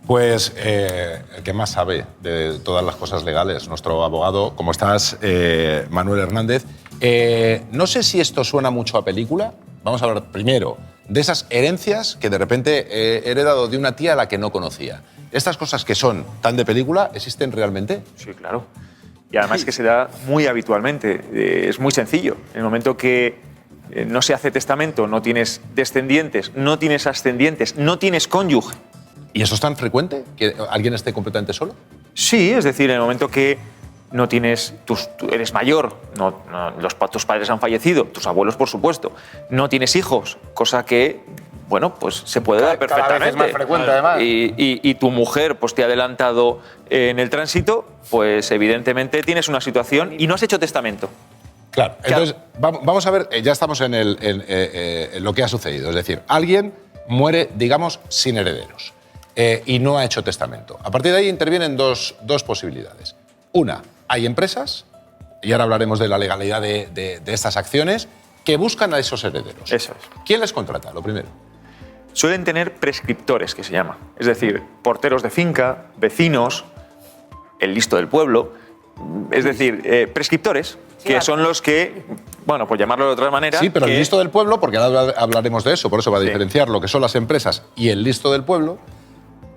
Pues el que más sabe de todas las cosas legales, nuestro abogado. ¿Cómo estás, Manuel Hernández? No sé si esto suena mucho a película. Vamos a hablar primero de esas herencias que de repente he heredado de una tía a la que no conocía. ¿Estas cosas que son tan de película existen realmente? Sí, claro. Y además que se da muy habitualmente. Es muy sencillo. En el momento que no se hace testamento, no tienes descendientes, no tienes ascendientes, no tienes cónyuge. ¿Y eso es tan frecuente? ¿Que alguien esté completamente solo? Sí, es decir, en el momento que no tienes, tú eres mayor, tus padres han fallecido, tus abuelos por supuesto, no tienes hijos, cosa que, bueno, pues se puede dar perfectamente. Cada vez es más frecuente, además. Y tu mujer pues te ha adelantado en el tránsito, pues evidentemente tienes una situación y no has hecho testamento. Claro, entonces vamos a ver, ya estamos en lo que ha sucedido. Es decir, alguien muere, digamos, sin herederos y no ha hecho testamento. A partir de ahí intervienen dos posibilidades. Una, hay empresas, y ahora hablaremos de la legalidad de estas acciones, que buscan a esos herederos. Eso es. ¿Quién les contrata, lo primero? Suelen tener prescriptores, que se llama. Es decir, porteros de finca, vecinos, el listo del pueblo. Es decir, prescriptores, que son los que, bueno, pues llamarlo de otra manera. Sí, pero el listo del pueblo, porque ahora hablaremos de eso, por eso va a diferenciar lo que son las empresas y el listo del pueblo,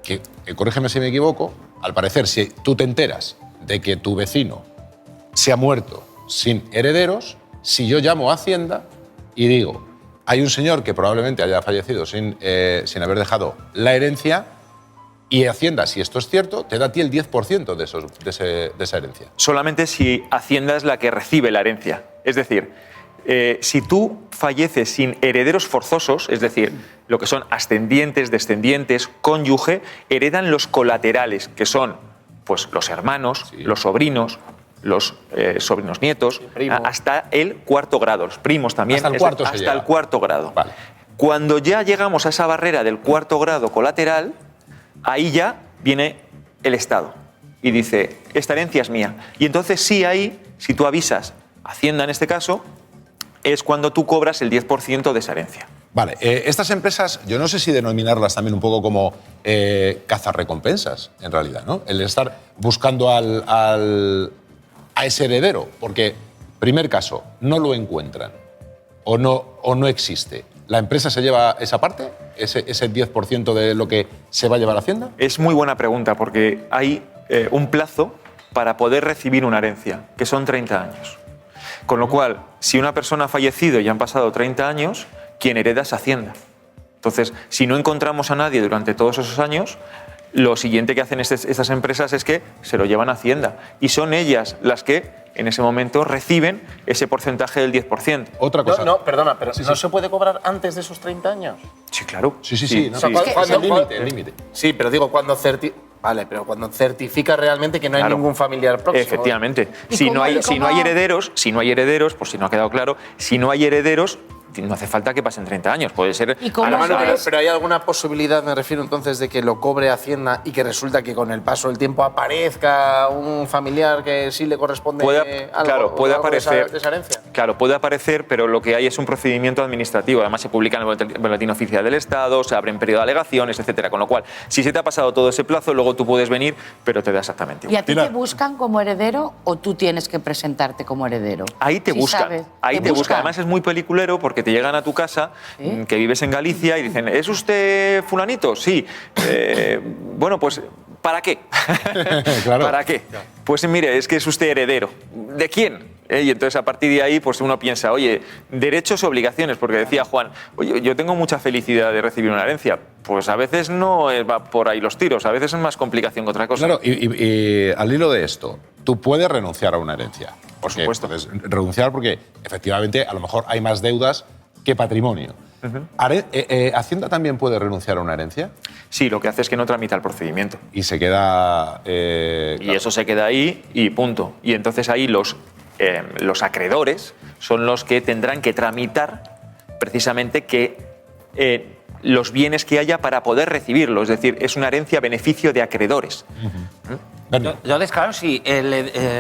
que corrígeme si me equivoco, al parecer, si tú te enteras de que tu vecino se ha muerto sin herederos, si yo llamo a Hacienda y digo, hay un señor que probablemente haya fallecido sin haber dejado la herencia, y Hacienda, si esto es cierto, te da a ti el 10% de esa herencia. Solamente si Hacienda es la que recibe la herencia. Es decir, si tú falleces sin herederos forzosos, es decir, lo que son ascendientes, descendientes, cónyuge, heredan los colaterales, que son pues, los hermanos, sí, los sobrinos, los sobrinos nietos, hasta el cuarto grado, los primos también, hasta el cuarto grado. Vale. Cuando ya llegamos a esa barrera del cuarto grado colateral, ahí ya viene el Estado y dice, esta herencia es mía. Y entonces sí, ahí, si tú avisas a Hacienda en este caso, es cuando tú cobras el 10% de esa herencia. Vale, estas empresas, yo no sé si denominarlas también un poco como cazarrecompensas, en realidad, ¿no? El estar buscando a ese heredero, porque, primer caso, no lo encuentran o no existe. ¿La empresa se lleva esa parte, ese 10% de lo que se va a llevar a Hacienda? Es muy buena pregunta, porque hay un plazo para poder recibir una herencia, que son 30 años. Con lo cual, si una persona ha fallecido y han pasado 30 años, quien hereda es Hacienda. Entonces, si no encontramos a nadie durante todos esos años, lo siguiente que hacen estas empresas es que se lo llevan a Hacienda. Y son ellas las que, en ese momento, reciben ese porcentaje del 10%. Otra cosa. No, perdona, pero ¿no se puede cobrar antes de esos 30 años? Sí, claro. Sí. No. O sea, El límite. Sí, pero digo, cuando certifica realmente que no hay ningún familiar próximo. Efectivamente. Si no hay herederos, por si no ha quedado claro, si no hay herederos, no hace falta que pasen 30 años, puede ser... Pero ¿hay alguna posibilidad, me refiero entonces, de que lo cobre Hacienda y que resulta que con el paso del tiempo aparezca un familiar que sí le corresponde puede aparecer, de esa herencia? Claro, puede aparecer, pero lo que hay es un procedimiento administrativo. Además, se publica en el Boletín Oficial del Estado, se abre en periodo de alegaciones, etcétera. Con lo cual, si se te ha pasado todo ese plazo, luego tú puedes venir, pero te da exactamente igual. ¿Y a ti te buscan como heredero o tú tienes que presentarte como heredero? Ahí te buscan. Ahí te buscan. Además, es muy peliculero porque te llegan a tu casa, ¿sí?, que vives en Galicia, y dicen, ¿es usted fulanito? Sí. Bueno, pues, ¿para qué? Claro. ¿Para qué? Pues mire, es que es usted heredero. ¿De quién? Y entonces a partir de ahí pues uno piensa, oye, derechos y obligaciones, porque decía Juan, oye, yo tengo mucha felicidad de recibir una herencia. Pues a veces no va por ahí los tiros, a veces es más complicación que otra cosa. Claro, y al hilo de esto, tú puedes renunciar a una herencia. Por supuesto. Puedes renunciar porque efectivamente a lo mejor hay más deudas que patrimonio. ¿Hacienda también puede renunciar a una herencia? Sí, lo que hace es que no tramita el procedimiento. Y se queda... Y eso se queda ahí y punto. Y entonces ahí los acreedores son los que tendrán que tramitar precisamente que los bienes que haya para poder recibirlo. Es decir, es una herencia a beneficio de acreedores. Entonces, claro, si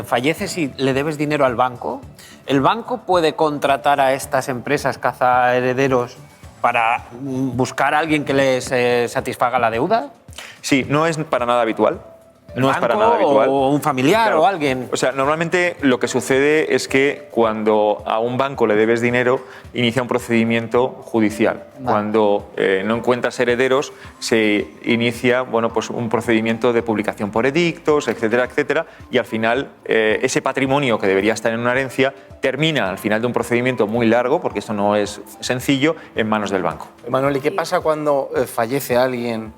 falleces y le debes dinero al banco, ¿el banco puede contratar a estas empresas cazaherederos para buscar a alguien que les satisfaga la deuda? Sí, no es para nada habitual. No es para banco nada habitual. O un familiar Claro. o alguien. O sea, normalmente lo que sucede es que cuando a un banco le debes dinero, inicia un procedimiento judicial. Cuando no encuentras herederos, se inicia pues un procedimiento de publicación por edictos, etcétera, etcétera, y al final ese patrimonio que debería estar en una herencia termina al final de un procedimiento muy largo, porque esto no es sencillo, en manos del banco. Manuel, ¿y qué pasa cuando fallece alguien?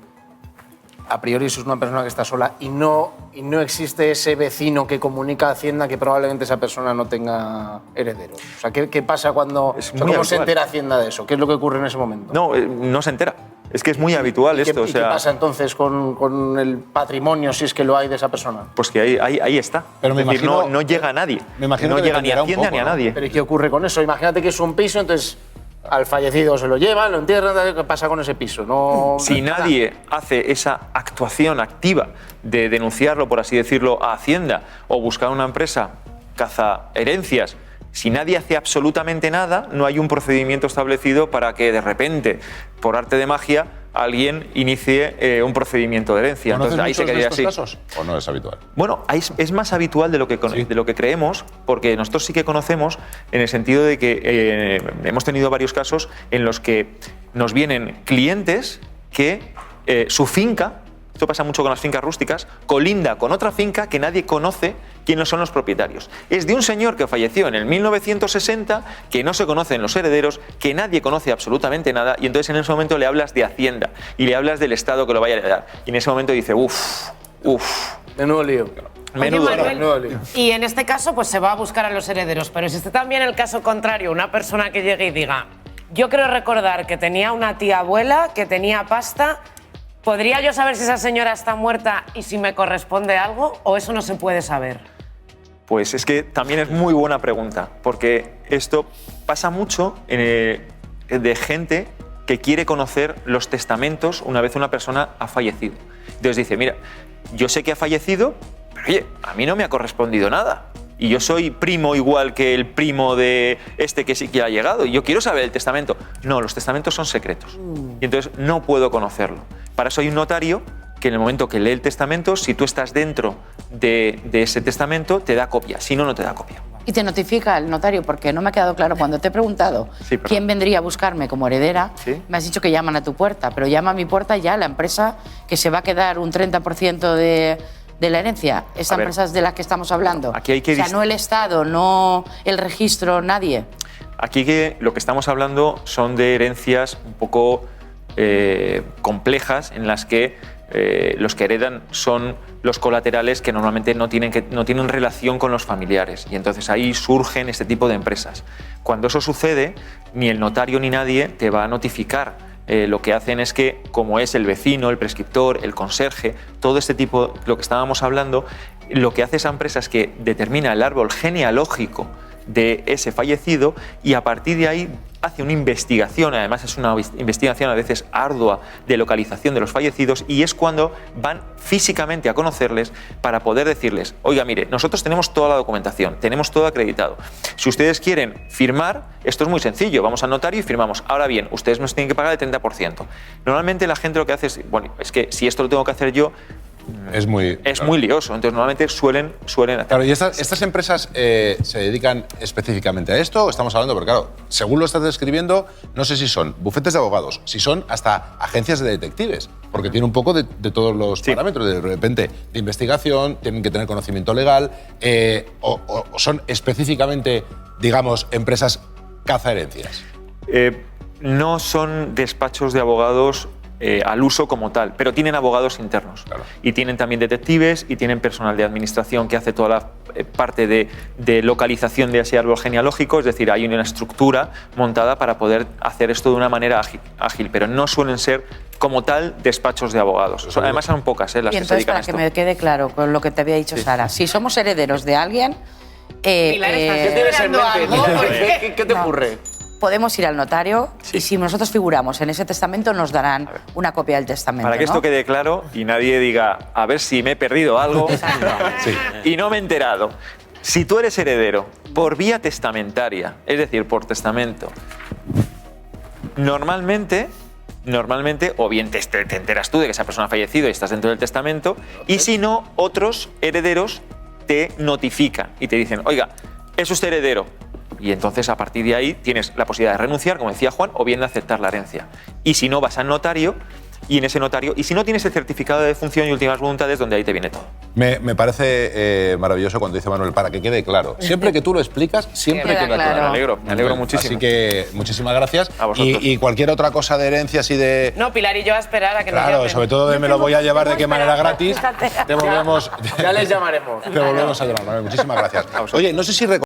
A priori es una persona que está sola y no existe ese vecino que comunica a Hacienda que probablemente esa persona no tenga herederos. O sea, ¿qué pasa cuando... Es o sea, muy ¿cómo habitual. se entera Hacienda de eso? ¿Qué es lo que ocurre en ese momento? No se entera. Es que es muy habitual esto. ¿Y qué pasa entonces con el patrimonio, si es que lo hay, de esa persona? Pues que ahí está. Pero me es decir, imagino- no llega a nadie. me imagino no que llega ni a dependerá un Hacienda poco, ni a ¿no? nadie. ¿Pero y qué ocurre con eso? Imagínate que es un piso, entonces al fallecido se lo llevan, lo entierran, ¿qué pasa con ese piso? No, Si no- nadie hace esa actuación activa de denunciarlo, por así decirlo, a Hacienda o buscar una empresa caza herencias, si nadie hace absolutamente nada, no hay un procedimiento establecido para que de repente, por arte de magia, alguien inicie un procedimiento de herencia. ¿Conoces Entonces ahí se muchos de quedaría estos así. casos? ¿O no es habitual? Bueno, es más habitual de lo que creemos, porque nosotros sí que conocemos, en el sentido de que hemos tenido varios casos en los que nos vienen clientes que su finca, esto pasa mucho con las fincas rústicas, colinda con otra finca que nadie conoce quiénes son los propietarios. Es de un señor que falleció en el 1960, que no se conocen los herederos, que nadie conoce absolutamente nada, y entonces en ese momento le hablas de Hacienda y le hablas del Estado que lo vaya a heredar. Y en ese momento dice, uff. Menudo lío. Menudo. Oye, Manuel, menudo lío. y en este caso pues se va a buscar a los herederos, pero existe también el caso contrario, una persona que llegue y diga, yo creo recordar que tenía una tía abuela que tenía pasta, ¿podría yo saber si esa señora está muerta y si me corresponde algo o eso no se puede saber? Pues es que también es muy buena pregunta, porque esto pasa mucho de gente que quiere conocer los testamentos una vez una persona ha fallecido. Entonces dice, mira, yo sé que ha fallecido, pero oye, a mí no me ha correspondido nada. Y yo soy primo igual que el primo de este que sí que ha llegado, y yo quiero saber el testamento. No, los testamentos son secretos. Y entonces no puedo conocerlo. Para eso hay un notario que en el momento que lee el testamento, si tú estás dentro de ese testamento, te da copia. Si no, no te da copia. Y te notifica el notario, porque no me ha quedado claro cuando te he preguntado Sí, perdón. quién vendría a buscarme como heredera. Sí. Me has dicho que llaman a tu puerta, pero llama a mi puerta ya la empresa que se va a quedar un 30% de la herencia. Esa A ver, empresa es de la que estamos hablando. aquí hay que o sea, dist- no el Estado, no el registro, nadie. Aquí que lo que estamos hablando son de herencias un poco complejas, en las que los que heredan son los colaterales que normalmente no tienen relación con los familiares, y entonces ahí surgen este tipo de empresas. Cuando eso sucede, ni el notario ni nadie te va a notificar. Lo que hacen es que, como es el vecino, el prescriptor, el conserje, todo este tipo, lo que estábamos hablando, lo que hace esa empresa es que determina el árbol genealógico de ese fallecido, y a partir de ahí hace una investigación, además es una investigación a veces ardua, de localización de los fallecidos, y es cuando van físicamente a conocerles para poder decirles, oiga, mire, nosotros tenemos toda la documentación, tenemos todo acreditado. Si ustedes quieren firmar, esto es muy sencillo, vamos al notario y firmamos. Ahora bien, ustedes nos tienen que pagar el 30%. Normalmente la gente lo que hace es, bueno, es que si esto lo tengo que hacer yo, Es muy lioso. Entonces normalmente suelen hacer. Claro, ¿y estas empresas se dedican específicamente a esto? ¿O estamos hablando? Porque claro, según lo estás describiendo, no sé si son bufetes de abogados, si son hasta agencias de detectives, porque tiene un poco de todos los Sí. parámetros, de repente de investigación, tienen que tener conocimiento legal, o son específicamente, digamos, empresas cazaherencias. No son despachos de abogados al uso como tal, pero tienen abogados internos. Claro. Y tienen también detectives y tienen personal de administración que hace toda la parte de localización de ese árbol genealógico, es decir, hay una estructura montada para poder hacer esto de una manera ágil, pero no suelen ser como tal despachos de abogados. Además son pocas las Y que se entonces, dedican a para que esto. me quede claro con lo que te había dicho Sara, si somos herederos de alguien, Pilar, ¿estás ¿Qué tienes en esperando mente? algo? ¿Qué te No. ocurre? podemos ir al notario y si nosotros figuramos en ese testamento nos darán una copia del testamento. Para que esto ¿no? quede claro y nadie diga, a ver si me he perdido algo Sí. y no me he enterado. Si tú eres heredero por vía testamentaria, es decir, por testamento, normalmente normalmente, o bien te enteras tú de que esa persona ha fallecido y estás dentro del testamento, y si no, otros herederos te notifican y te dicen, oiga, es usted heredero. Y entonces a partir de ahí tienes la posibilidad de renunciar, como decía Juan, o bien de aceptar la herencia. Y si no, vas al notario, y en ese notario, y si no, tienes el certificado de defunción y últimas voluntades, donde ahí te viene todo. Me parece maravilloso cuando dice Manuel, para que quede claro. Siempre que tú lo explicas, siempre Queda queda claro. claro. Me alegro muchísimo. Así que muchísimas gracias. A vosotros. Y cualquier otra cosa de herencias y de... No, Pilar y yo a esperar a que nos Claro, llamen. sobre todo de me lo voy a llevar de qué manera gratis. Te volvemos, Ya les llamaremos. te volvemos a llamar. Manuel. Muchísimas gracias. Oye, no sé si